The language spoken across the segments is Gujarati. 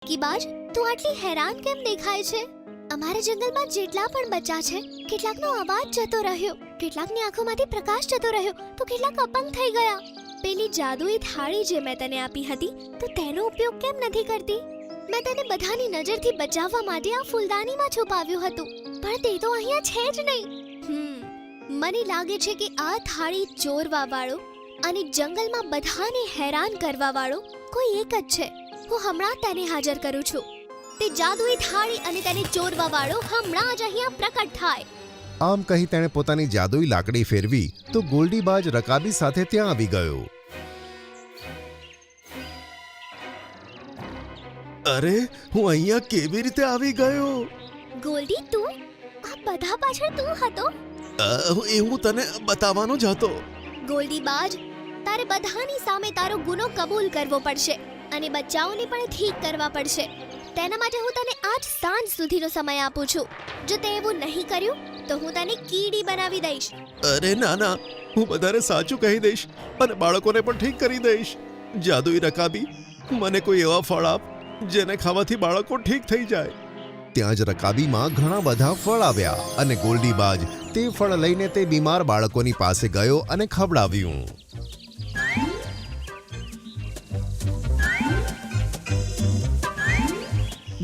કી તું આટલી હેરાન કેમ દેખાય છે? અમારા જંગલમાં જેટલા પણ બચ્ચા છે, કેટલાકનો અવાજ જતો રહ્યો, કેટલાકની આંખોમાંથી પ્રકાશ જતો રહ્યો, તો કેટલાક અપંગ થઈ ગયા. પેલી જાદુઈ થાળી જે મેં તને આપી હતી, તો તેનો ઉપયોગ કેમ નથી કરતી? મેં તને બધાની નજરથી બચાવવા માટે આ ફૂલદાનીમાં છુપાવ્યું હતું, પણ તે તો અહીંયા છે જ નહીં. મને લાગે છે કે આ થાળી ચોરવા વાળો અને જંગલમાં બધાને હેરાન કરવા વાળો કોઈ એક જ છે. હું હમણાં તેને હાજર કરું છું. તે જાદુઈ થાળી અને તેને ચોરવા વાળો હમણાં જ અહીંયા પ્રકટ થાય. આમ કહી તેણે પોતાની જાદુઈ લાકડી ફેરવી તો ગોલ્ડીબાજ રકાબી સાથે ત્યાં આવી ગયો. અરે, હું અહીંયા કેવી રીતે આવી ગયો? ગોલ્ડી, તું આ બધા પાછળ તું હતો? હું તને બતાવવાનો જ હતો. ગોલ્ડીબાજ, તારે બધાની સામે તારો ગુનો કબૂલ કરવો પડશે અને બચ્ચાઓને પણ ઠીક કરવા પડશે. તેના માટે હું તને આજ સાંજ સુધીનો સમય આપું છું. જો તે એવું નહીં કર્યું તો હું તને કીડી બનાવી દઈશ. અરે ના ના, હું બધાને સાચું કહી દઈશ અને બાળકોને પણ ઠીક કરી દઈશ. જાદુઈ રકાબી, મને કોઈ એવા ફળ આપ જેને ખાવાથી બાળકો ઠીક થઈ જાય. ત્યાં જ રકાબીમાં ઘણા બધા ફળ આવ્યા અને ગોલ્ડીબાજ તે ફળ લઈને તે બીમાર બાળકોની પાસે ગયો અને ખવડાવ્યું.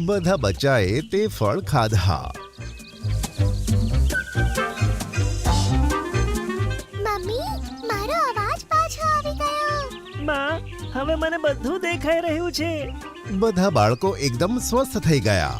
બધા બચ્ચાએ તે ફળ ખાધા. મમ્મી, મારો અવાજ પાછો આવી ગયો. માં, હવે મને બધું દેખાઈ રહ્યું છે. બધા બાળકો એકદમ સ્વસ્થ થઈ ગયા.